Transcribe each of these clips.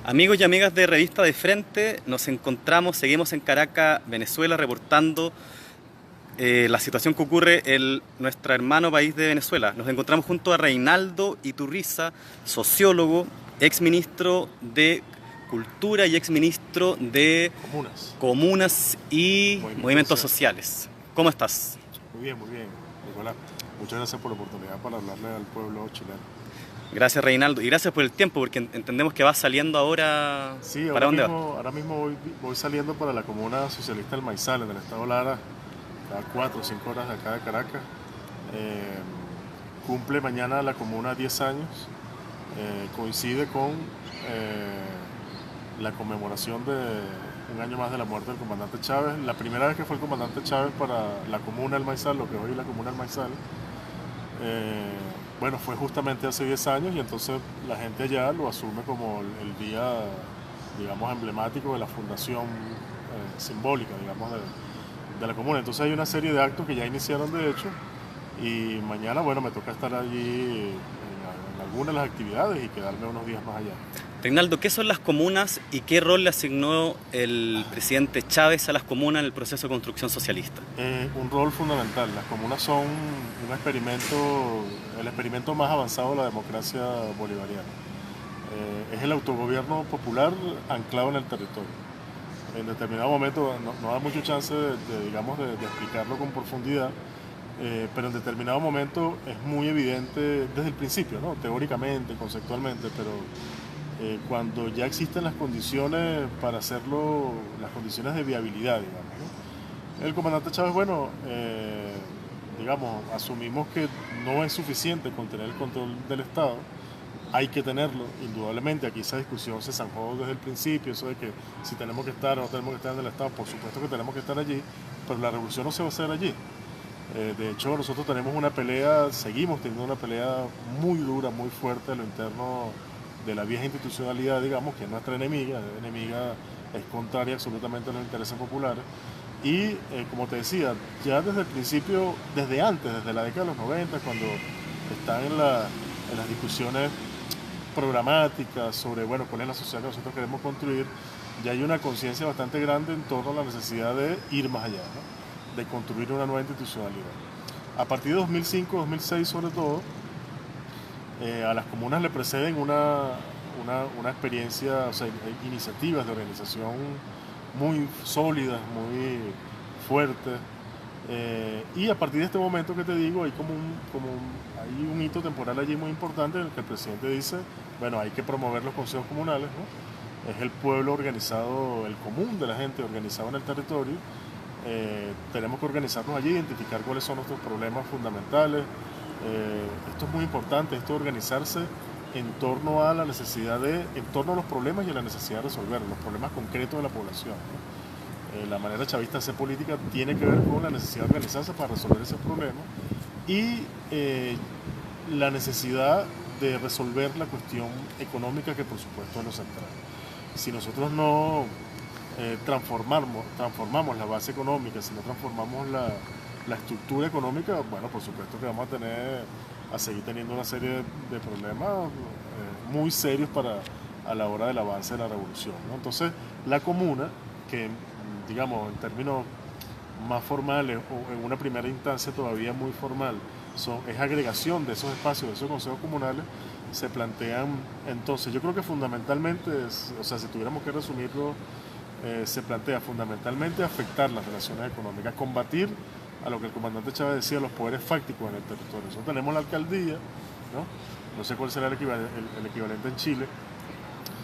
Amigos y amigas de Revista de Frente, nos encontramos, seguimos en Caracas, Venezuela, reportando la situación que ocurre en nuestro hermano país de Venezuela. Nos encontramos junto a Reinaldo Iturriza, sociólogo, exministro de Cultura y exministro de Comunas, Comunas y movimientos Movimientos sociales. Sociales. ¿Cómo estás? Muy bien, Nicolás. Muchas gracias por la oportunidad para hablarle al pueblo chileno. Gracias, Reinaldo, y gracias por el tiempo, porque entendemos que vas saliendo ahora. Sí, ¿Para dónde vas? ahora mismo voy saliendo para la comuna socialista del Maizal, en el estado Lara, a 4 o 5 horas de acá de Caracas. Eh, Cumple mañana la comuna 10 años. Coincide con la conmemoración de un año más de la muerte del comandante Chávez. La primera vez que fue el comandante Chávez para la comuna del Maizal, lo que es hoy la comuna del Maizal, eh, bueno, fue justamente hace 10 años y entonces la gente allá lo asume como el día, digamos, emblemático de la fundación simbólica, digamos, de la comuna. Entonces hay una serie de actos que ya iniciaron de hecho y mañana, bueno, me toca estar allí en algunas de las actividades y quedarme unos días más allá. Reinaldo, ¿qué son las comunas y qué rol le asignó el presidente Chávez a las comunas en el proceso de construcción socialista? Un rol fundamental. Las comunas son un experimento, el experimento más avanzado de la democracia bolivariana. Es el autogobierno popular anclado en el territorio. En determinado momento, no da mucho chance digamos, de explicarlo con profundidad, pero en determinado momento es muy evidente desde el principio, ¿no? Teóricamente, conceptualmente, pero cuando ya existen las condiciones para hacerlo, las condiciones de viabilidad, digamos, ¿no? El comandante Chávez, bueno, digamos, asumimos que no es suficiente con tener el control del Estado, hay que tenerlo, indudablemente. Aquí esa discusión se zanjó desde el principio, eso de que si tenemos que estar o no tenemos que estar en el Estado, por supuesto que tenemos que estar allí, pero la revolución no se va a hacer allí. De hecho, nosotros tenemos una pelea, seguimos teniendo una pelea muy dura, muy fuerte a lo interno de la vieja institucionalidad, digamos, que es nuestra enemiga, es contraria absolutamente a los intereses populares. Y como te decía, ya desde el principio, desde antes, desde la década de los 90, cuando están en las discusiones programáticas sobre, bueno, cuál es la sociedad que nosotros queremos construir, ya hay una conciencia bastante grande en torno a la necesidad de ir más allá, ¿no? De construir una nueva institucionalidad. A partir de 2005, 2006 sobre todo, a las comunas le preceden una experiencia, o sea, iniciativas de organización muy sólidas, muy fuertes. Y a partir de este momento que te digo, hay un hito temporal allí muy importante en el que el presidente dice, bueno, hay que promover los consejos comunales, ¿no? Es el pueblo organizado, el común de la gente organizado en el territorio. Tenemos que organizarnos allí, identificar cuáles son nuestros problemas fundamentales. Esto es muy importante, esto de organizarse en torno a la necesidad en torno a los problemas y a la necesidad de resolverlos, los problemas concretos de la población, ¿no? La manera chavista de hacer política tiene que ver con la necesidad de organizarse para resolver esos problemas y la necesidad de resolver la cuestión económica, que por supuesto es lo central. Si nosotros no transformamos la base económica, si no transformamos la estructura económica, bueno, por supuesto que vamos a seguir teniendo una serie de problemas muy serios a la hora del avance de la revolución, ¿no? Entonces, la comuna, que digamos en términos más formales o en una primera instancia todavía muy formal, es agregación de esos espacios, de esos consejos comunales, se plantean entonces, yo creo que fundamentalmente, o sea, si tuviéramos que resumirlo, se plantea fundamentalmente afectar las relaciones económicas, combatir a lo que el comandante Chávez decía, los poderes fácticos en el territorio. Nosotros tenemos la alcaldía, ¿no? No sé cuál será el equivalente en Chile.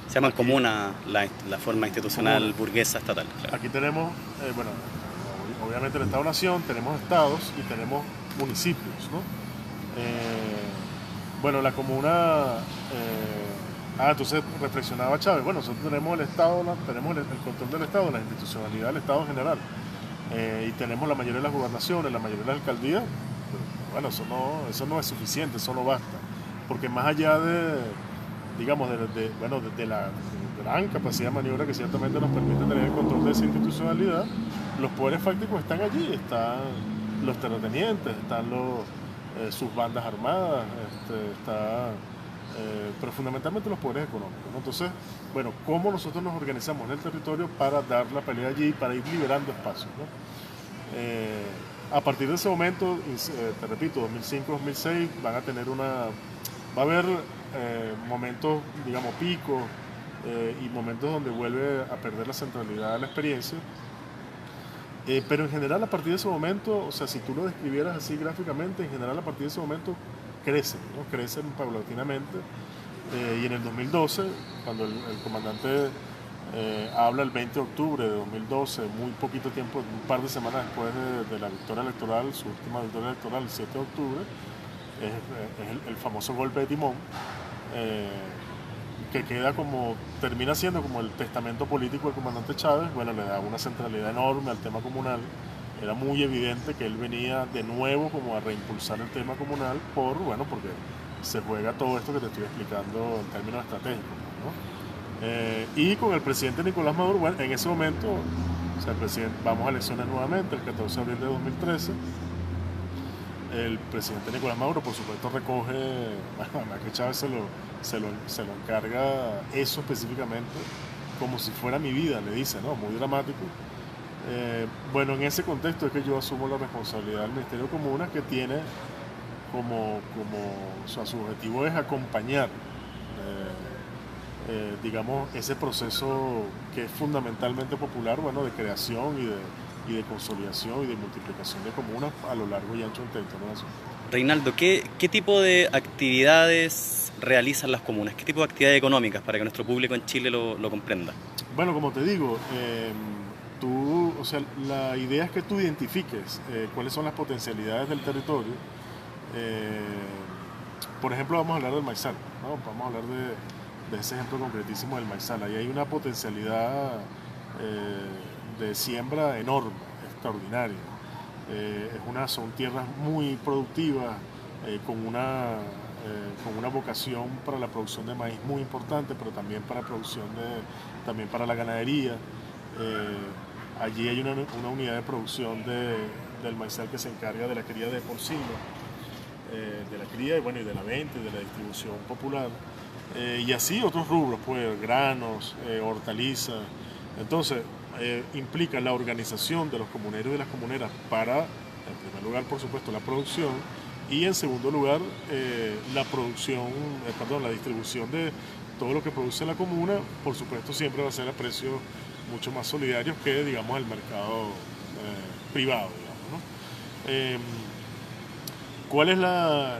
Se llaman Aquí, comuna la forma institucional comuna. burguesa estatal. Claro. Aquí tenemos, bueno, obviamente el Estado-Nación, tenemos estados y tenemos municipios, ¿no? Bueno, la comuna... entonces reflexionaba Chávez, bueno, nosotros tenemos el Estado, tenemos el control del Estado, la institucionalidad del Estado en general, y tenemos la mayoría de las gobernaciones, la mayoría de las alcaldías, pero, bueno, eso no es suficiente, eso no basta, porque más allá digamos, de la gran capacidad de maniobra que ciertamente nos permite tener el control de esa institucionalidad, los poderes fácticos están allí, están los terratenientes, están sus bandas armadas, está pero fundamentalmente los poderes económicos, ¿no? Entonces, bueno, ¿cómo nosotros nos organizamos en el territorio para dar la pelea allí, para ir liberando espacios, ¿no? A partir de ese momento, te repito, 2005-2006 van a tener va a haber momentos, digamos, picos y momentos donde vuelve a perder la centralidad de la experiencia. Pero en general, a partir de ese momento, o sea, si tú lo describieras así gráficamente, en general a partir de ese momento crecen, ¿no? Crecen paulatinamente. Y en el 2012, cuando el comandante habla el 20 de octubre de 2012, muy poquito tiempo, un par de semanas después de la victoria electoral, su última victoria electoral, el 7 de octubre, es el famoso golpe de timón, que termina siendo como el testamento político del comandante Chávez. Bueno, le da una centralidad enorme al tema comunal. Era muy evidente que él venía de nuevo como a reimpulsar el tema comunal porque se juega todo esto que te estoy explicando en términos estratégicos, ¿no? Y con el presidente Nicolás Maduro, bueno, en ese momento, o sea, vamos a elecciones nuevamente, el 14 de abril de 2013, el presidente Nicolás Maduro, por supuesto, recoge, bueno, a que Chávez se lo encarga eso específicamente, como si fuera mi vida, le dice, ¿no? Muy dramático. Bueno, en ese contexto es que yo asumo la responsabilidad del Ministerio de Comunas, que tiene o sea, su objetivo es acompañar, digamos, ese proceso que es fundamentalmente popular, bueno, de creación y de consolidación y de multiplicación de comunas a lo largo y ancho del territorio nacional. Reinaldo, ¿qué tipo de actividades realizan las comunas? ¿Qué tipo de actividades económicas para que nuestro público en Chile lo comprenda? Bueno, como te digo, o sea, la idea es que tú identifiques cuáles son las potencialidades del territorio. Por ejemplo, vamos a hablar del maizal, ¿no? Vamos a hablar de ese ejemplo concretísimo del maizal. Ahí hay una potencialidad de siembra enorme, extraordinaria. Son tierras muy productivas, con una vocación para la producción de maíz muy importante, pero también también para la ganadería. Allí hay una unidad de producción del maizal que se encarga de la cría de porcino, de la cría y de la venta y de la distribución popular. Y así otros rubros, pues granos, hortalizas. Entonces, implica la organización de los comuneros y de las comuneras para, en primer lugar, por supuesto, la producción, y en segundo lugar, la distribución de todo lo que produce la comuna. Por supuesto, siempre va a ser a precios mucho más solidarios que, digamos, el mercado privado, digamos, ¿no? ¿Cuál es la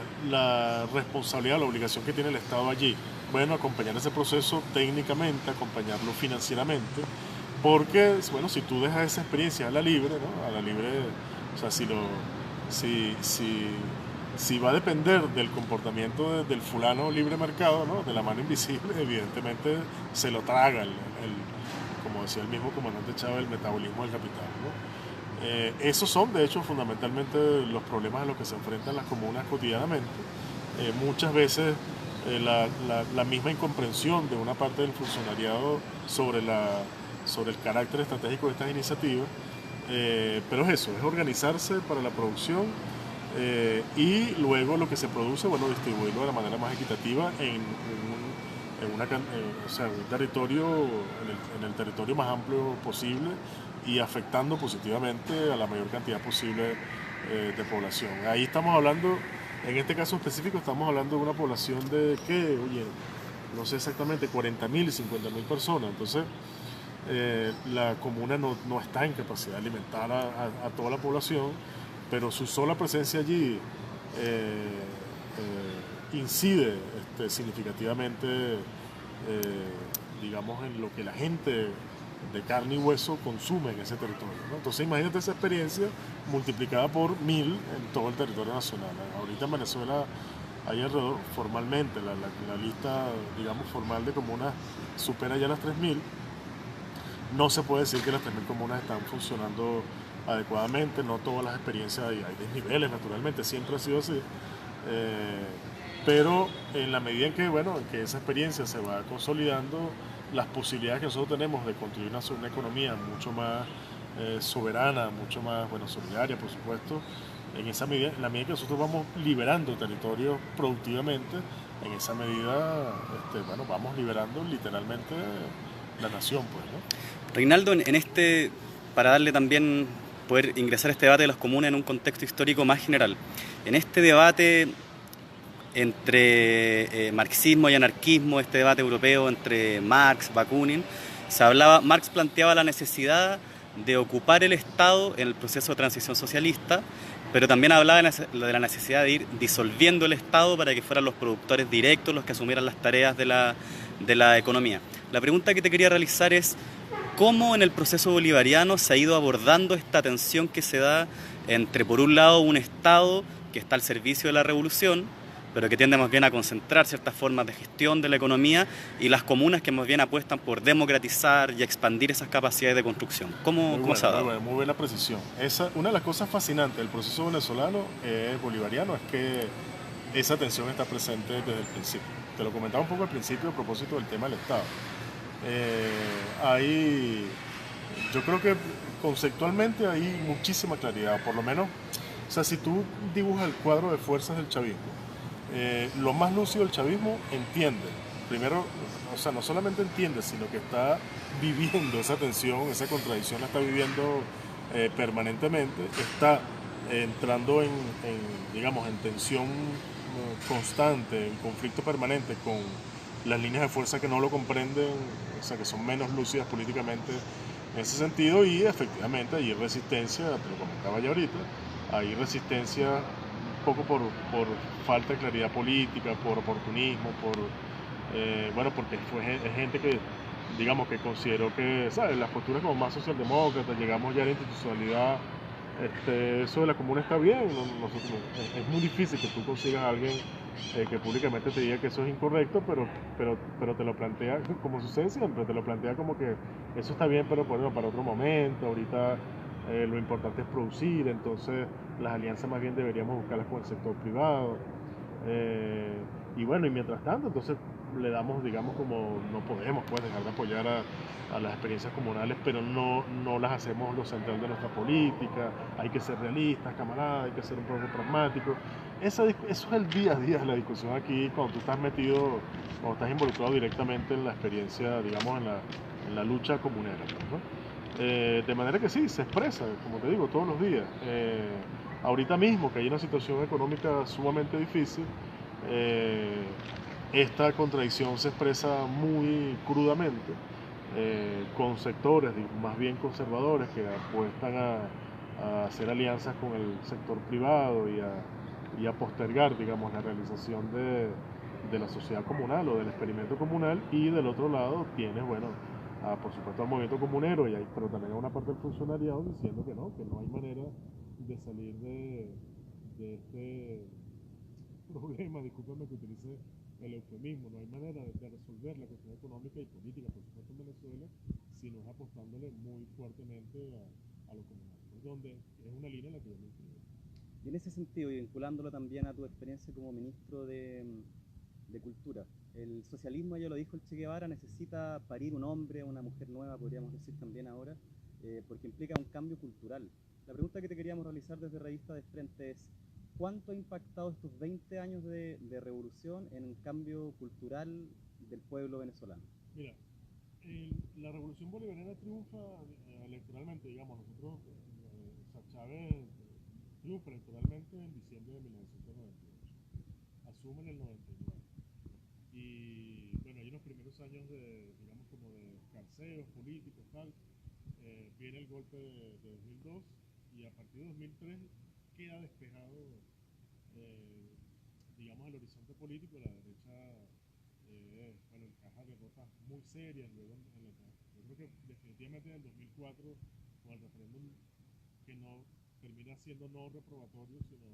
responsabilidad, la obligación que tiene el Estado allí? Bueno, acompañar ese proceso técnicamente, acompañarlo financieramente, porque, bueno, si tú dejas esa experiencia a la libre, ¿no? A la libre, o sea, si va a depender del comportamiento del fulano libre mercado, ¿no? De la mano invisible, evidentemente se lo traga como decía el mismo comandante Chávez, el metabolismo del capital, ¿no? Esos son, de hecho, fundamentalmente los problemas a los que se enfrentan las comunas cotidianamente. Muchas veces la misma incomprensión de una parte del funcionariado sobre el carácter estratégico de estas iniciativas, pero es eso, es organizarse para la producción y luego lo que se produce, bueno, distribuirlo de la manera más equitativa o sea, un territorio, en el territorio más amplio posible, y afectando positivamente a la mayor cantidad posible de población. Ahí estamos hablando, en este caso específico, estamos hablando de una población de que, oye, no sé exactamente, 40.000 y 50.000 personas. Entonces, la comuna no está en capacidad de alimentar a toda la población, pero su sola presencia allí incide significativamente, digamos, en lo que la gente de carne y hueso consume en ese territorio, ¿no? Entonces imagínate esa experiencia multiplicada por 1000 en todo el territorio nacional. Ahorita en Venezuela hay alrededor, formalmente, la lista, digamos, formal de comunas supera ya las 3000. No se puede decir que las 3000 comunas están funcionando adecuadamente, no todas las experiencias, hay desniveles naturalmente, siempre ha sido así. Pero en la medida en que esa experiencia se va consolidando, las posibilidades que nosotros tenemos de construir una economía mucho más soberana, mucho más, solidaria, por supuesto, en la medida que nosotros vamos liberando territorios productivamente, en esa medida, bueno, vamos liberando literalmente la nación, pues, ¿no? Reinaldo, para darle también, poder ingresar a este debate de los comunes en un contexto histórico más general, en este debate entre marxismo y anarquismo, este debate europeo entre Marx, Bakunin, Marx planteaba la necesidad de ocupar el Estado en el proceso de transición socialista, pero también hablaba de la necesidad de ir disolviendo el Estado para que fueran los productores directos los que asumieran las tareas de la economía. La pregunta que te quería realizar es: ¿cómo en el proceso bolivariano se ha ido abordando esta tensión que se da entre, por un lado, un Estado que está al servicio de la revolución, pero que tiende más bien a concentrar ciertas formas de gestión de la economía, y las comunas que más bien apuestan por democratizar y expandir esas capacidades de construcción? ¿Cómo se ha dado? Muy buena precisión. Una de las cosas fascinantes del proceso venezolano bolivariano es que esa tensión está presente desde el principio. Te lo comentaba un poco al principio a propósito del tema del Estado. Yo creo que conceptualmente hay muchísima claridad, por lo menos, o sea, si tú dibujas el cuadro de fuerzas del chavismo, lo más lúcido del chavismo entiende, primero, o sea, no solamente entiende, sino que está viviendo esa tensión, esa contradicción la está viviendo permanentemente, está entrando digamos, en tensión constante, en conflicto permanente con las líneas de fuerza que no lo comprenden, o sea, que son menos lúcidas políticamente en ese sentido, y efectivamente hay resistencia, te lo comentaba ya ahorita, hay resistencia un poco por falta de claridad política, por oportunismo, bueno, porque es gente que, digamos, que consideró que, ¿sabes?, las posturas como más socialdemócratas, llegamos ya a la institucionalidad, eso de la comuna está bien, es muy difícil que tú consigas a alguien que públicamente te diga que eso es incorrecto, pero te lo plantea, como sucede siempre, te lo plantea como que eso está bien, pero bueno, para otro momento, ahorita lo importante es producir, entonces las alianzas más bien deberíamos buscarlas con el sector privado. Y bueno, y mientras tanto, entonces le damos, digamos, como no podemos pues dejar de apoyar a las experiencias comunales, pero no las hacemos lo central de nuestra política. Hay que ser realistas, camaradas, hay que ser un poco pragmáticos. Eso es el día a día de la discusión aquí, cuando tú estás metido, cuando estás involucrado directamente en la experiencia, digamos, en la lucha comunera, ¿no? De manera que sí, se expresa, como te digo, todos los días. Ahorita mismo, que hay una situación económica sumamente difícil, esta contradicción se expresa muy crudamente, con sectores más bien conservadores que apuestan a hacer alianzas con el sector privado y a postergar, digamos, la realización de la sociedad comunal o del experimento comunal, y del otro lado tienes, bueno, por supuesto al movimiento comunero, pero también a una parte del funcionariado diciendo que no hay manera de salir de este problema, discúlpame que utilice el eufemismo, no hay manera de resolver la cuestión económica y política, por supuesto, en Venezuela, si no es apostándole muy fuertemente a lo comunal, donde es una línea en la que yo me incluyo. Y en ese sentido, y vinculándolo también a tu experiencia como ministro de Cultura, el socialismo, ya lo dijo el Che Guevara, necesita parir un hombre, una mujer nueva, podríamos decir también ahora, porque implica un cambio cultural. La pregunta que te queríamos realizar desde Revista de Frente es: ¿cuánto ha impactado estos 20 años de revolución en un cambio cultural del pueblo venezolano? Mira, la revolución bolivariana triunfa electoralmente, digamos, nosotros, Chávez triunfa electoralmente en diciembre de 1998, asume en el 99, y bueno, hay unos primeros años digamos, como de escarceos políticos, tal, viene el golpe de 2002, y a partir de 2003 queda despejado, digamos, el horizonte político. La derecha bueno, encaja derrotas muy serias. Luego yo creo que definitivamente en el 2004, con el referéndum que no termina siendo no reprobatorio, sino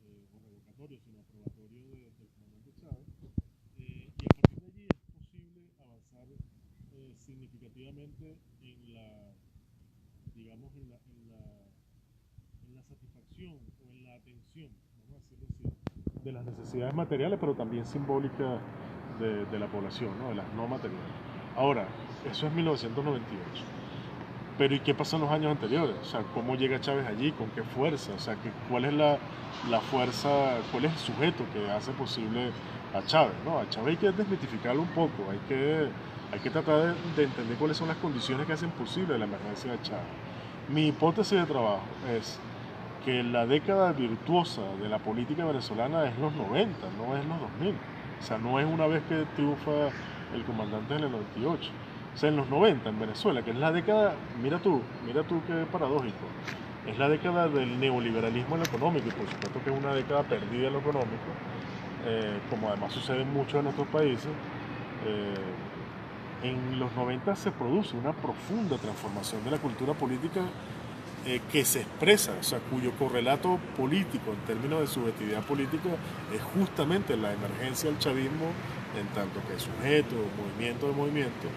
o revocatorio, sino aprobatorio del comandante Chávez, y a partir de allí es posible avanzar significativamente en la, digamos, en la satisfacción o en la atención, vamos a decirlo así, de las necesidades materiales, pero también simbólicas de la población, ¿no?, de las no materiales. Ahora, eso es 1998. Pero ¿y qué pasó en los años anteriores? O sea, ¿cómo llega Chávez allí? ¿Con qué fuerza? O sea, ¿cuál es la fuerza, cuál es el sujeto que hace posible a Chávez, ¿no? A Chávez hay que desmitificarlo un poco, hay que tratar de entender cuáles son las condiciones que hacen posible la emergencia de Chávez. Mi hipótesis de trabajo es que la década virtuosa de la política venezolana es los 90, no es los 2000. O sea, no es una vez que triunfa el comandante en el 98. O sea, en los 90 en Venezuela, que es la década, mira tú qué paradójico, es la década del neoliberalismo en lo económico, y por supuesto que es una década perdida en lo económico, como además sucede en muchos de nuestros países. En los 90 se produce una profunda transformación de la cultura política que se expresa, o sea, cuyo correlato político en términos de subjetividad política es justamente la emergencia del chavismo en tanto que sujeto, movimiento de movimiento,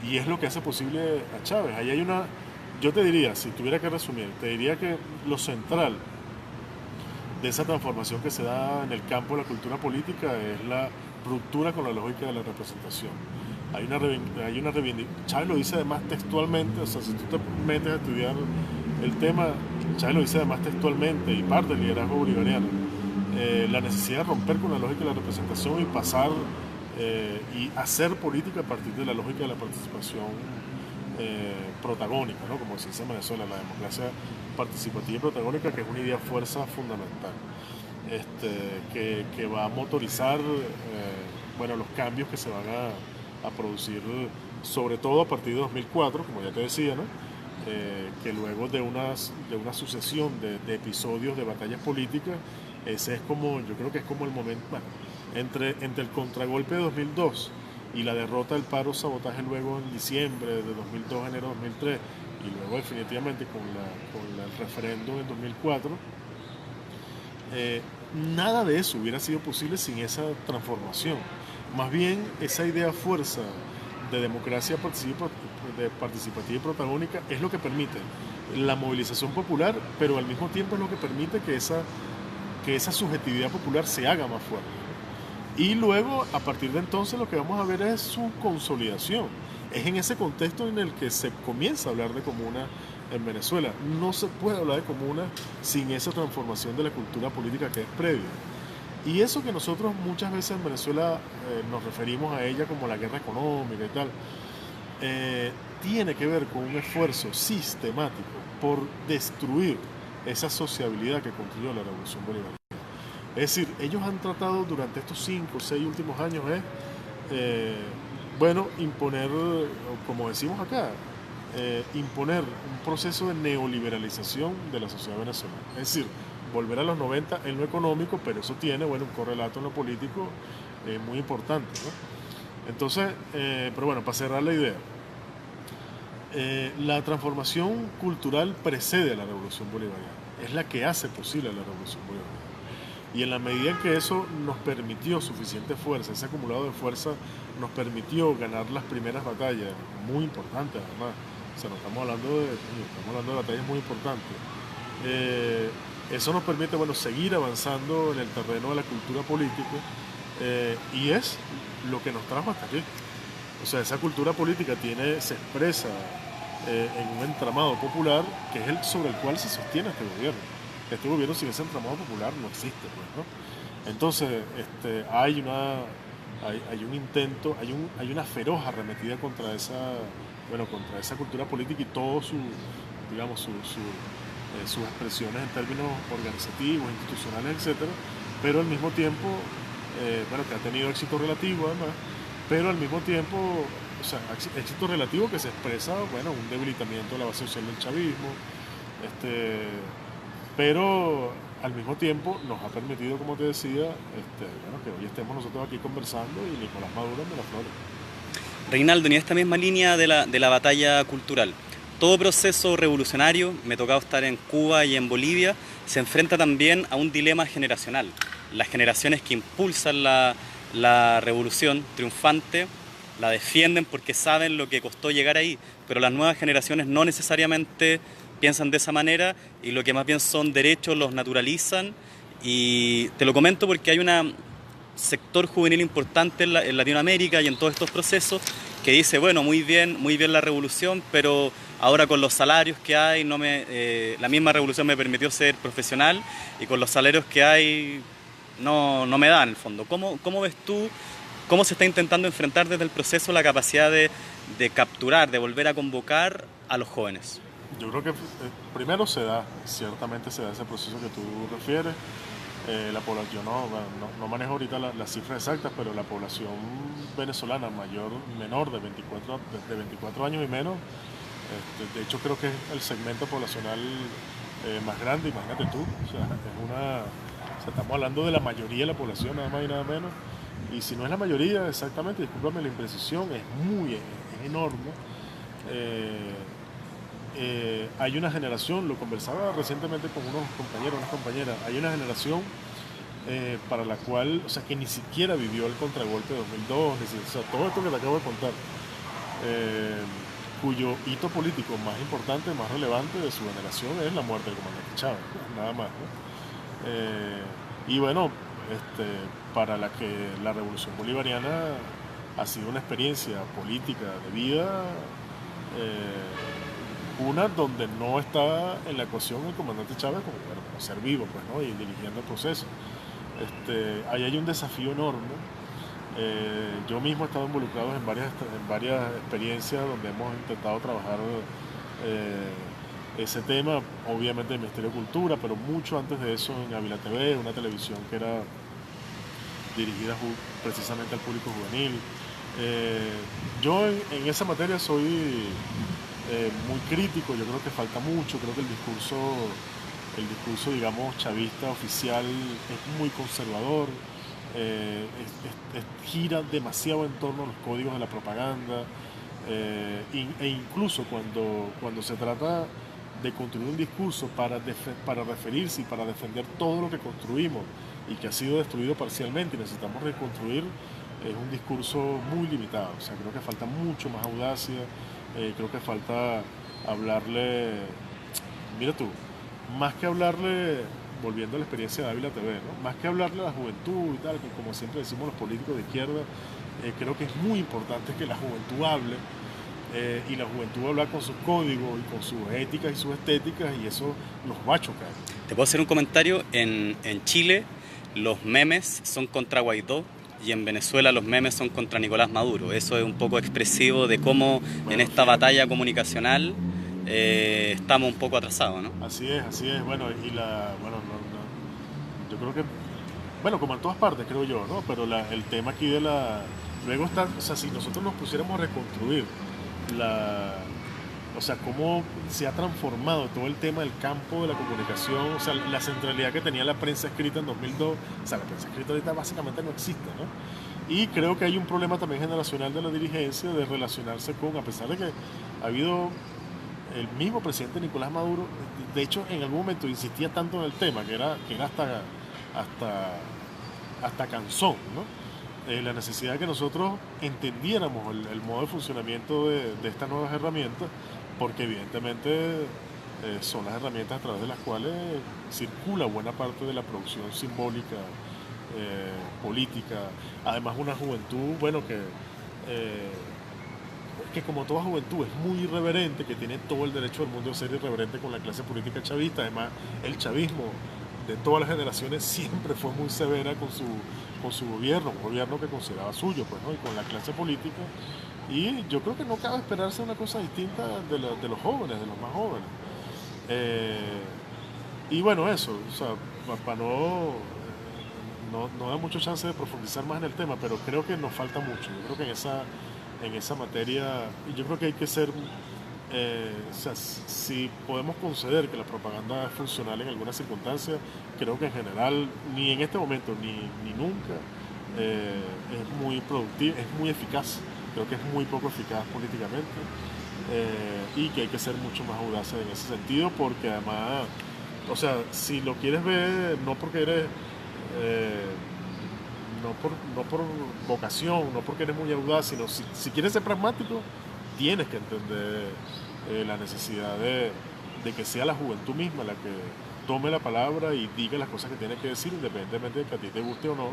y es lo que hace posible a Chávez. Ahí hay una, yo te diría, si tuviera que resumir, te diría que lo central de esa transformación que se da en el campo de la cultura política es la ruptura con la lógica de la representación. Hay una reivindicación. Chávez lo dice además textualmente, o sea, si tú te metes a estudiar el tema, Chávez lo dice además textualmente y parte del liderazgo bolivariano, la necesidad de romper con la lógica de la representación y pasar y hacer política a partir de la lógica de la participación protagónica, ¿no? Como se dice en Venezuela, la democracia participativa y protagónica, que es una idea fuerza fundamental, que va a motorizar bueno, los cambios que se van a producir, sobre todo a partir de 2004, como ya te decía, ¿no? Que luego de una sucesión de episodios de batallas políticas, ese es como, yo creo que es como el momento, bueno, entre el contragolpe de 2002 y la derrota del paro sabotaje luego en diciembre de 2002, enero de 2003, y luego definitivamente con el referéndum en 2004, nada de eso hubiera sido posible sin esa transformación. Más bien, esa idea fuerza de democracia participativa y protagónica es lo que permite la movilización popular, pero al mismo tiempo es lo que permite que esa subjetividad popular se haga más fuerte. Y luego, a partir de entonces, lo que vamos a ver es su consolidación. Es en ese contexto en el que se comienza a hablar de comuna en Venezuela. No se puede hablar de comuna sin esa transformación de la cultura política que es previa. Y eso que nosotros muchas veces en Venezuela nos referimos a ella como la guerra económica y tal, tiene que ver con un esfuerzo sistemático por destruir esa sociabilidad que construyó la Revolución Bolivariana. Es decir, ellos han tratado durante estos 5 o 6 últimos años bueno, imponer, como decimos acá, imponer un proceso de neoliberalización de la sociedad venezolana. Es decir, volver a los 90 en lo económico, pero eso tiene, bueno, un correlato en lo político muy importante, ¿no? Entonces, pero bueno, para cerrar la idea, la transformación cultural precede a la Revolución Bolivariana, es la que hace posible la Revolución Bolivariana. Y en la medida en que eso nos permitió suficiente fuerza, ese acumulado de fuerza nos permitió ganar las primeras batallas, muy importantes además, o sea, estamos hablando de batallas muy importantes. Eso nos permite, bueno, seguir avanzando en el terreno de la cultura política, y es lo que nos trajo hasta aquí. O sea, esa cultura política se expresa en un entramado popular que es el sobre el cual se sostiene este gobierno. Este gobierno sin ese entramado popular no existe, pues, ¿no? Entonces, hay un intento, hay una feroz arremetida contra esa cultura política y todo digamos, sus expresiones en términos organizativos, institucionales, etcétera, pero al mismo tiempo, bueno, que ha tenido éxito relativo además, pero al mismo tiempo, o sea, éxito relativo que se expresa, bueno, un debilitamiento de la base social del chavismo, pero al mismo tiempo nos ha permitido, como te decía, bueno, que hoy estemos nosotros aquí conversando y Nicolás Maduro en Miraflores. Reinaldo, en esta misma línea de la batalla cultural, todo proceso revolucionario, me ha tocado estar en Cuba y en Bolivia, se enfrenta también a un dilema generacional. Las generaciones que impulsan la revolución triunfante la defienden porque saben lo que costó llegar ahí, pero las nuevas generaciones no necesariamente piensan de esa manera y lo que más bien son derechos los naturalizan. Y te lo comento porque hay un sector juvenil importante en Latinoamérica y en todos estos procesos que dice, bueno, muy bien la revolución, pero ahora con los salarios que hay, la misma revolución me permitió ser profesional y con los salarios que hay no me da en el fondo. ¿Cómo ves tú cómo se está intentando enfrentar desde el proceso la capacidad de capturar, de volver a convocar a los jóvenes? Yo creo que primero ciertamente se da ese proceso que tú refieres. La población, yo no manejo ahorita las cifras exactas, pero la población venezolana menor de 24 años y menos, de hecho creo que es el segmento poblacional más grande, imagínate tú, o sea, estamos hablando de la mayoría de la población, nada más y nada menos, y si no es la mayoría, exactamente, discúlpame la imprecisión, es enorme. Eh, Hay una generación, lo conversaba recientemente con unos compañeros, unas compañeras, hay una generación para la cual, o sea, que ni siquiera vivió el contragolpe de 2002, o sea, todo esto que te acabo de contar, eh, cuyo hito político más importante, más relevante de su generación es la muerte del comandante Chávez, nada más, ¿no? Y bueno, para la que la revolución bolivariana ha sido una experiencia política de vida, una donde no está en la ecuación el comandante Chávez como ser vivo, pues, ¿no? Y dirigiendo el proceso. Ahí hay un desafío enorme. Yo mismo he estado involucrado en varias experiencias donde hemos intentado trabajar ese tema, obviamente el Ministerio de Cultura, pero mucho antes de eso en Ávila TV, una televisión que era dirigida precisamente al público juvenil. Yo en esa materia soy muy crítico, yo creo que falta mucho, creo que el discurso digamos chavista oficial es muy conservador, gira demasiado en torno a los códigos de la propaganda, e incluso cuando se trata de construir un discurso para referirse y para defender todo lo que construimos y que ha sido destruido parcialmente y necesitamos reconstruir, es un discurso muy limitado. O sea, creo que falta mucho más audacia, creo que falta hablarle, mira tú, más que hablarle, volviendo a la experiencia de Ávila TV, ¿no? Más que hablarle a la juventud y tal, que como siempre decimos los políticos de izquierda, creo que es muy importante que la juventud hable, y la juventud habla con sus códigos y con sus éticas y sus estéticas, y eso los va a chocar. Te puedo hacer un comentario. En Chile los memes son contra Guaidó y en Venezuela los memes son contra Nicolás Maduro. Eso es un poco expresivo de cómo en esta batalla comunicacional estamos un poco atrasados, ¿no? Así es. Bueno, yo creo que, bueno, como en todas partes, creo yo, ¿no? Pero el tema aquí luego está, o sea, si nosotros nos pusiéramos a reconstruir o sea, cómo se ha transformado todo el tema del campo de la comunicación, o sea, la centralidad que tenía la prensa escrita en 2002, o sea, la prensa escrita ahorita básicamente no existe, ¿no? Y creo que hay un problema también generacional de la dirigencia de relacionarse a pesar de que ha habido el mismo presidente Nicolás Maduro, de hecho en algún momento insistía tanto en el tema que era hasta cansón, ¿no? La necesidad de que nosotros entendiéramos el modo de funcionamiento de estas nuevas herramientas, porque evidentemente son las herramientas a través de las cuales circula buena parte de la producción simbólica, política, además una juventud, bueno, que como toda juventud es muy irreverente, que tiene todo el derecho del mundo de ser irreverente con la clase política chavista. Además, el chavismo de todas las generaciones siempre fue muy severa con su gobierno, un gobierno que consideraba suyo, pues, ¿no? Y con la clase política. Y yo creo que no cabe esperarse una cosa distinta de los jóvenes, de los más jóvenes. Y bueno, eso, o sea, para no da mucha chance de profundizar más en el tema, pero creo que nos falta mucho. Yo creo que en esa materia, yo creo que hay que ser, o sea, si podemos conceder que la propaganda es funcional en algunas circunstancias, creo que en general, ni en este momento, ni nunca, es muy productiva, es muy eficaz. Creo que es muy poco eficaz políticamente, y que hay que ser mucho más audaces en ese sentido, porque además, o sea, si lo quieres ver, no porque eres... no por vocación, no porque eres muy audaz, sino si quieres ser pragmático, tienes que entender la necesidad de que sea la juventud misma la que tome la palabra y diga las cosas que tiene que decir, independientemente de que a ti te guste o no,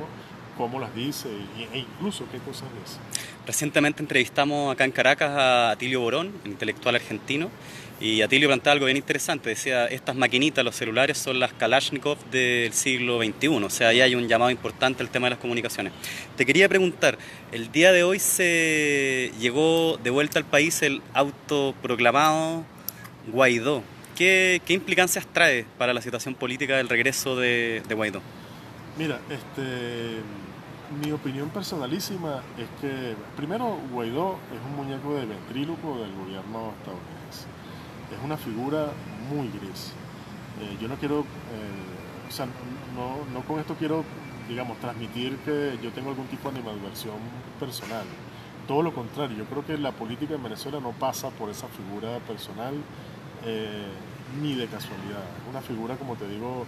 cómo las dice e incluso qué cosas dice. Recientemente entrevistamos acá en Caracas a Atilio Borón, un intelectual argentino, Y Atilio planteaba algo bien interesante, decía, estas maquinitas, los celulares, son las Kalashnikov del siglo XXI, o sea, ahí hay un llamado importante al tema de las comunicaciones. Te quería preguntar, el día de hoy se llegó de vuelta al país el autoproclamado Guaidó. ¿Qué implicancias trae para la situación política del regreso de Guaidó? Mira, mi opinión personalísima es que, primero, Guaidó es un muñeco de ventríloco del gobierno estadounidense. Es una figura muy gris. Yo no quiero, o sea, no con esto quiero, digamos, transmitir que yo tengo algún tipo de animadversión personal. Todo lo contrario, yo creo que la política en Venezuela no pasa por esa figura personal eh, ni de casualidad. Es una figura, como te digo,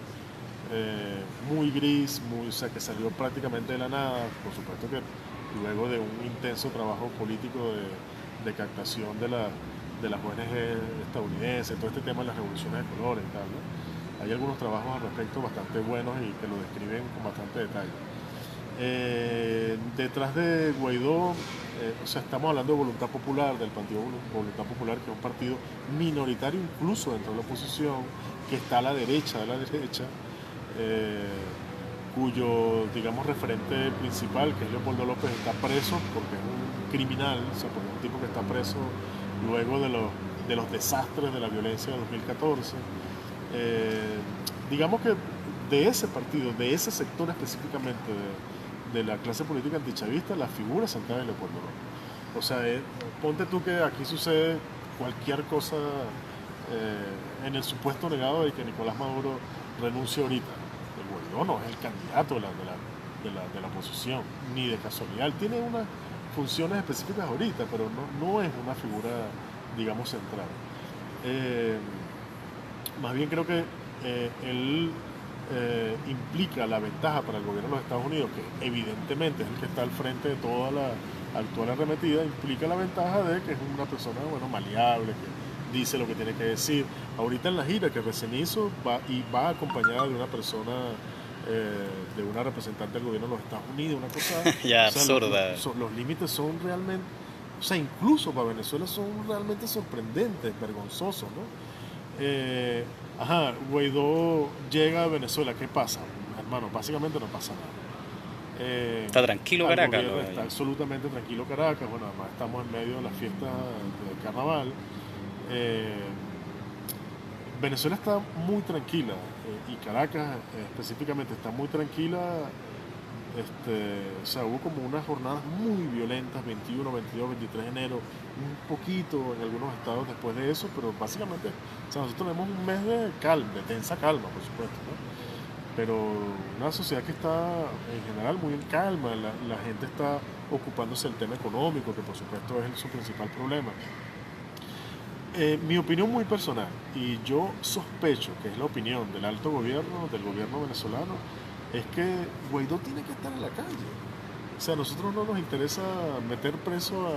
muy gris, o sea, que salió prácticamente de la nada. Por supuesto que luego de un intenso trabajo político de captación de las ONG estadounidenses, todo este tema de las revoluciones de colores y tal, ¿no? Hay algunos trabajos al respecto bastante buenos y que lo describen con bastante detalle. Detrás de Guaidó, o sea, estamos hablando de Voluntad Popular, del Partido Voluntad Popular, que es un partido minoritario incluso dentro de la oposición, que está a la derecha de la derecha, eh, cuyo, digamos, referente principal, que es Leopoldo López, está preso porque es un criminal, o sea, porque es un tipo que está preso luego de los desastres de la violencia de 2014. Digamos que de ese partido, de ese sector específicamente de la clase política antichavista, la figura central es Leopoldo López. O sea, ponte tú que aquí sucede cualquier cosa en el supuesto negado de que Nicolás Maduro renuncie ahorita. El Guaidó no es el candidato de la oposición, ni de casualidad. Él tiene unas funciones específicas ahorita, pero no es una figura, digamos, central. Eh, Más bien creo que él implica la ventaja para el gobierno de los Estados Unidos, que evidentemente es el que está al frente de toda la actual arremetida, implica la ventaja de que es una persona, bueno, maleable, que dice lo que tiene que decir. Ahorita en la gira que recién hizo va acompañada de una persona, de una representante del gobierno de los Estados Unidos, una cosa Ya, o sea, absurda. los límites son realmente, o sea, incluso para Venezuela son realmente sorprendentes, vergonzosos, ¿no? Guaidó llega a Venezuela, ¿qué pasa? Hermano, básicamente no pasa nada. Está tranquilo Caracas, lo veo Está yo. absolutamente tranquilo Caracas, bueno, además estamos en medio de las fiestas del carnaval. Eh, Venezuela está muy tranquila y Caracas específicamente está muy tranquila. O sea, hubo como unas jornadas muy violentas, 21, 22, 23 de enero, un poquito en algunos estados después de eso, pero básicamente, o sea, nosotros tenemos un mes de calma, de tensa calma, por supuesto, ¿no? Pero una sociedad que está en general muy en calma, la gente está ocupándose del tema económico, que por supuesto es su principal problema. Mi opinión muy personal, y yo sospecho que es la opinión del alto gobierno, del gobierno venezolano, es que Guaidó tiene que estar en la calle. O sea, a nosotros no nos interesa meter preso a...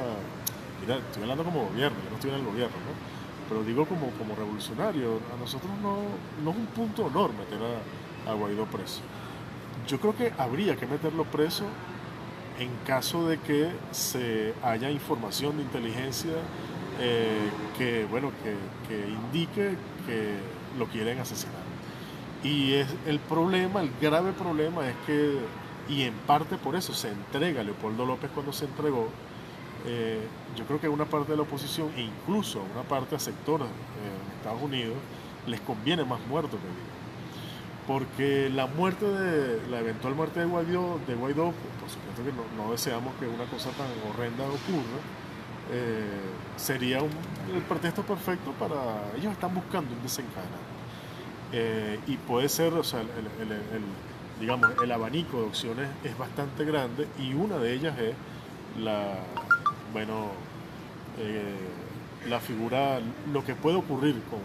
Mira, estoy hablando como gobierno, yo no estoy en el gobierno, ¿no? Pero digo como revolucionario, a nosotros no es un punto de honor meter a Guaidó preso. Yo creo que habría que meterlo preso en caso de que se haya información de inteligencia que, bueno, que indique que lo quieren asesinar. Y es el problema, el grave problema es que, y en parte por eso se entrega Leopoldo López cuando se entregó, yo creo que una parte de la oposición e incluso una parte a sectores en Estados Unidos les conviene más muerto que vivo. Porque la eventual muerte de Guaidó, por supuesto que no deseamos que una cosa tan horrenda ocurra, sería el pretexto perfecto para... Ellos están buscando un desencadenante. Y puede ser, o sea, digamos, el abanico de opciones es bastante grande y una de ellas es la, bueno, eh, la figura, lo que puede ocurrir con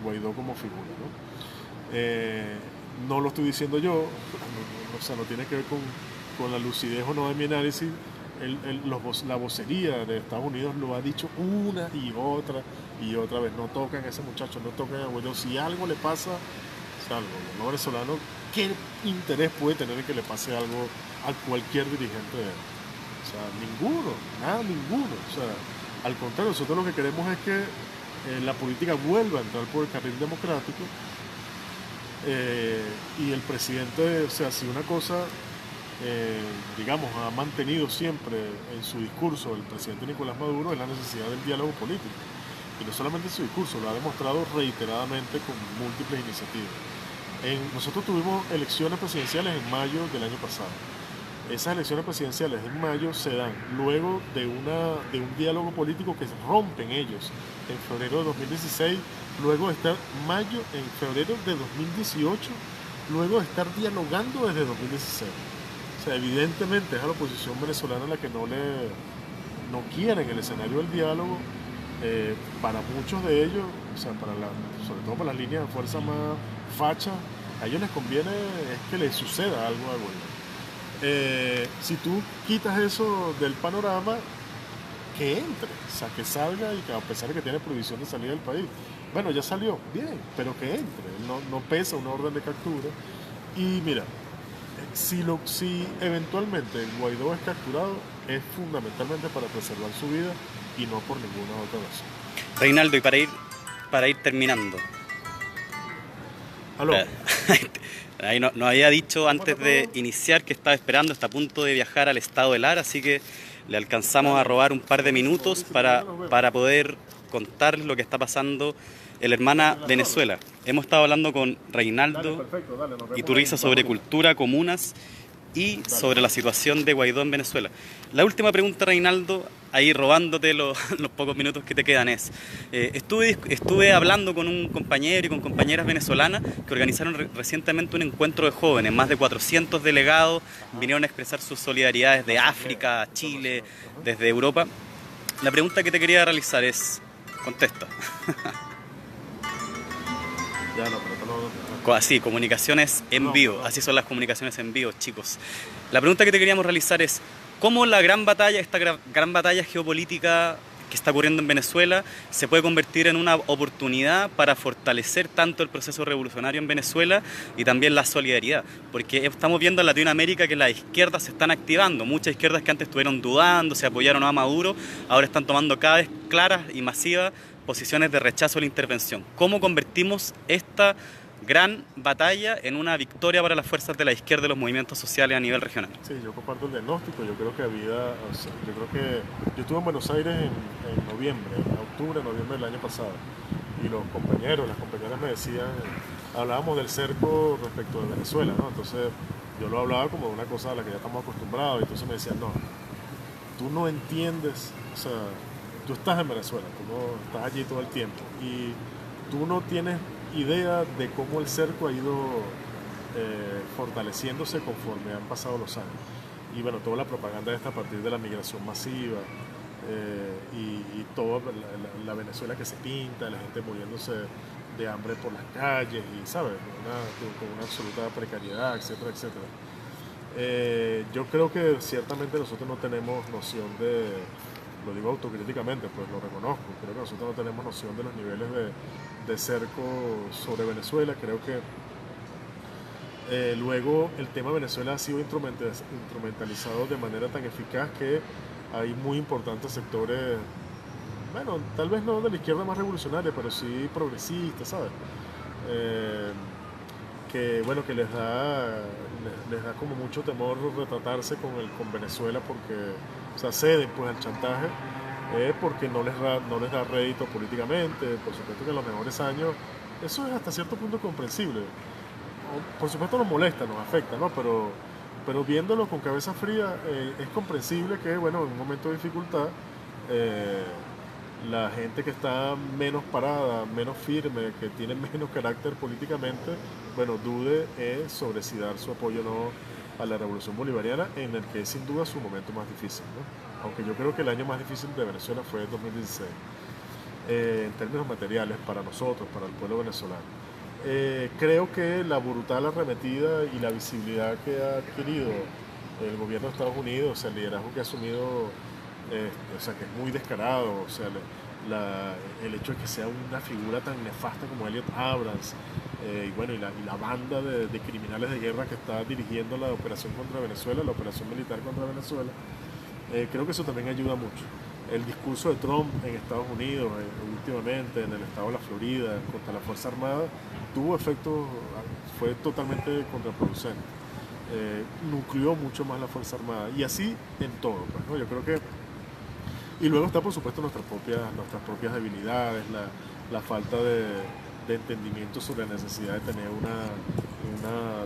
Guaidó como figura, ¿no? No lo estoy diciendo yo, o sea, no tiene que ver con la lucidez o no de mi análisis. La vocería de Estados Unidos lo ha dicho una y otra vez. No tocan a ese muchacho, no tocan a Guaidó. Si algo le pasa, o sea, al gobierno venezolano, ¿qué interés puede tener en que le pase algo a cualquier dirigente de él? O sea, ninguno, nada, ninguno. O sea, al contrario, nosotros lo que queremos es que la política vuelva a entrar por el carril democrático y el presidente, o sea, si una cosa, digamos, ha mantenido siempre en su discurso el presidente Nicolás Maduro es la necesidad del diálogo político. Y no solamente en su discurso, lo ha demostrado reiteradamente con múltiples iniciativas. Nosotros tuvimos elecciones presidenciales en mayo del año pasado. Esas elecciones presidenciales en mayo se dan luego de un diálogo político que rompen ellos en febrero de 2016, luego de estar en febrero de 2018, luego de estar dialogando desde 2016. O sea, evidentemente es a la oposición venezolana la que no quiere en el escenario del diálogo. Para muchos de ellos, o sea, sobre todo para las líneas de fuerza más fachas, a ellos les conviene es que les suceda algo a Guaidó. Si tú quitas eso del panorama, que entre, o sea, que salga y que a pesar de que tiene prohibición de salir del país, bueno, ya salió, bien, pero que entre, no pesa una orden de captura. Y mira, si eventualmente Guaidó es capturado, es fundamentalmente para preservar su vida y no por ninguna otra razón. Reinaldo, y para ir terminando. ¿Aló? Ahí nos había dicho antes de iniciar que estaba esperando, está a punto de viajar al estado de Lara, así que le alcanzamos a robar un par de minutos para poder contar lo que está pasando en la hermana Venezuela. Hemos estado hablando con Reinaldo Iturriza sobre cultura, comunas y sobre la situación de Guaidó en Venezuela. La última pregunta, Reinaldo, ahí robándote los pocos minutos que te quedan, es: estuve hablando con un compañero y con compañeras venezolanas que organizaron recientemente un encuentro de jóvenes. Más de 400 delegados vinieron a expresar sus solidaridades de África, Chile, desde Europa. La pregunta que te quería realizar es, contesta. Así, comunicaciones en vivo, así son las comunicaciones en vivo, chicos. La pregunta que te queríamos realizar es: ¿cómo esta gran batalla geopolítica que está ocurriendo en Venezuela se puede convertir en una oportunidad para fortalecer tanto el proceso revolucionario en Venezuela y también la solidaridad? Porque estamos viendo en Latinoamérica que las izquierdas se están activando. Muchas izquierdas que antes estuvieron dudando, se apoyaron a Maduro, ahora están tomando cada vez claras y masivas posiciones de rechazo a la intervención. ¿Cómo convertimos esta gran batalla en una victoria para las fuerzas de la izquierda y los movimientos sociales a nivel regional? Sí, yo comparto el diagnóstico. Yo creo que yo estuve en Buenos Aires en noviembre, noviembre del año pasado, y las compañeras me decían, hablábamos del cerco respecto de Venezuela, ¿no? Entonces yo lo hablaba como de una cosa a la que ya estamos acostumbrados, y entonces me decían, no, tú no entiendes, o sea, tú estás en Venezuela, tú no estás allí todo el tiempo, y tú no tienes idea de cómo el cerco ha ido fortaleciéndose conforme han pasado los años. Y bueno, toda la propaganda está a partir de la migración masiva y toda la Venezuela que se pinta, la gente muriéndose de hambre por las calles y, ¿sabes?, con una absoluta precariedad, etcétera, etcétera. Yo creo que ciertamente nosotros no tenemos noción lo digo autocríticamente, pues lo reconozco, creo que nosotros no tenemos noción de los niveles de cerco sobre Venezuela. Creo que luego el tema Venezuela ha sido instrumentalizado de manera tan eficaz que hay muy importantes sectores, bueno, tal vez no de la izquierda más revolucionaria, pero sí progresistas, ¿sabes? Que les da como mucho temor retratarse con Venezuela porque, o sea, ceden pues al chantaje, porque no les da rédito políticamente. Por supuesto que en los mejores años eso es hasta cierto punto comprensible. Por supuesto nos molesta, nos afecta, ¿no? Pero viéndolo con cabeza fría, es comprensible que, bueno, en un momento de dificultad, la gente que está menos parada, menos firme, que tiene menos carácter políticamente, bueno, dude sobre si dar su apoyo o no a la revolución bolivariana, en el que es sin duda su momento más difícil, ¿no? Aunque yo creo que el año más difícil de Venezuela fue el 2016, en términos materiales para nosotros, para el pueblo venezolano. Creo que la brutal arremetida y la visibilidad que ha adquirido el gobierno de Estados Unidos, o sea, el liderazgo que ha asumido, o sea, que es muy descarado, o sea, el hecho de que sea una figura tan nefasta como Elliot Abrams, y bueno, y la banda de criminales de guerra que está dirigiendo la operación contra Venezuela, la operación militar contra Venezuela, creo que eso también ayuda mucho. El discurso de Trump en Estados Unidos, últimamente en el estado de la Florida, contra la Fuerza Armada, tuvo efectos, fue totalmente contraproducente. Nucleó mucho más la Fuerza Armada y así en todo, pues, ¿no? Yo creo que y luego está, por supuesto, nuestras propias debilidades, la falta de entendimiento sobre la necesidad de tener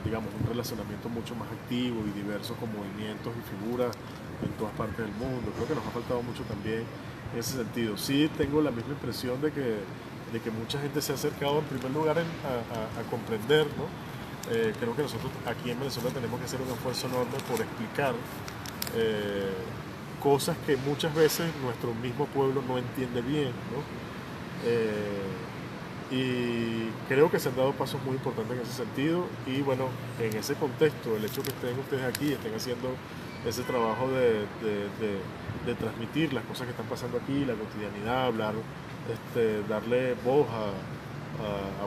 digamos, un relacionamiento mucho más activo y diverso con movimientos y figuras en todas partes del mundo. Creo que nos ha faltado mucho también en ese sentido. Sí tengo la misma impresión de que mucha gente se ha acercado en primer lugar a comprender, ¿no? Creo que nosotros aquí en Venezuela tenemos que hacer un esfuerzo enorme por explicar cosas que muchas veces nuestro mismo pueblo no entiende bien, ¿no? Y creo que se han dado pasos muy importantes en ese sentido y bueno, en ese contexto, el hecho que estén ustedes aquí, estén haciendo ese trabajo de transmitir las cosas que están pasando aquí, la cotidianidad, hablar, darle voz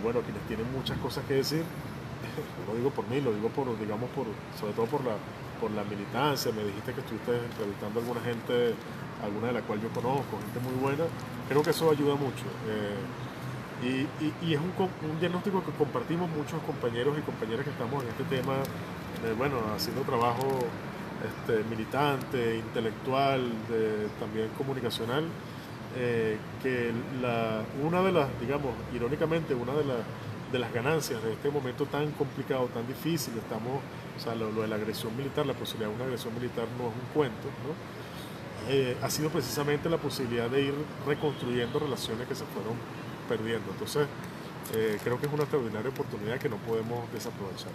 bueno, a quienes tienen muchas cosas que decir, no lo digo por mí, lo digo digamos, sobre todo por la militancia. Me dijiste que estuviste entrevistando a alguna gente, alguna de la cual yo conozco, gente muy buena. Creo que eso ayuda mucho. Y es un diagnóstico que compartimos muchos compañeros y compañeras que estamos en este tema, bueno, haciendo trabajo militante, intelectual, también comunicacional, que una de las, digamos, irónicamente, una de las ganancias de este momento tan complicado, tan difícil, o sea, lo de la agresión militar, la posibilidad de una agresión militar no es un cuento, ¿no? Ha sido precisamente la posibilidad de ir reconstruyendo relaciones que se fueron perdiendo. Entonces, creo que es una extraordinaria oportunidad que no podemos desaprovechar.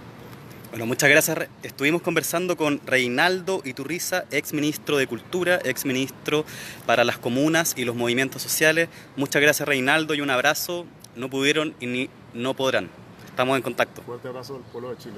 Bueno, muchas gracias. Estuvimos conversando con Reinaldo Iturriza, ex ministro de Cultura, ex ministro para las comunas y los movimientos sociales. Muchas gracias, Reinaldo, y un abrazo. No pudieron y no podrán. Estamos en contacto. Fuerte abrazo del pueblo de Chile.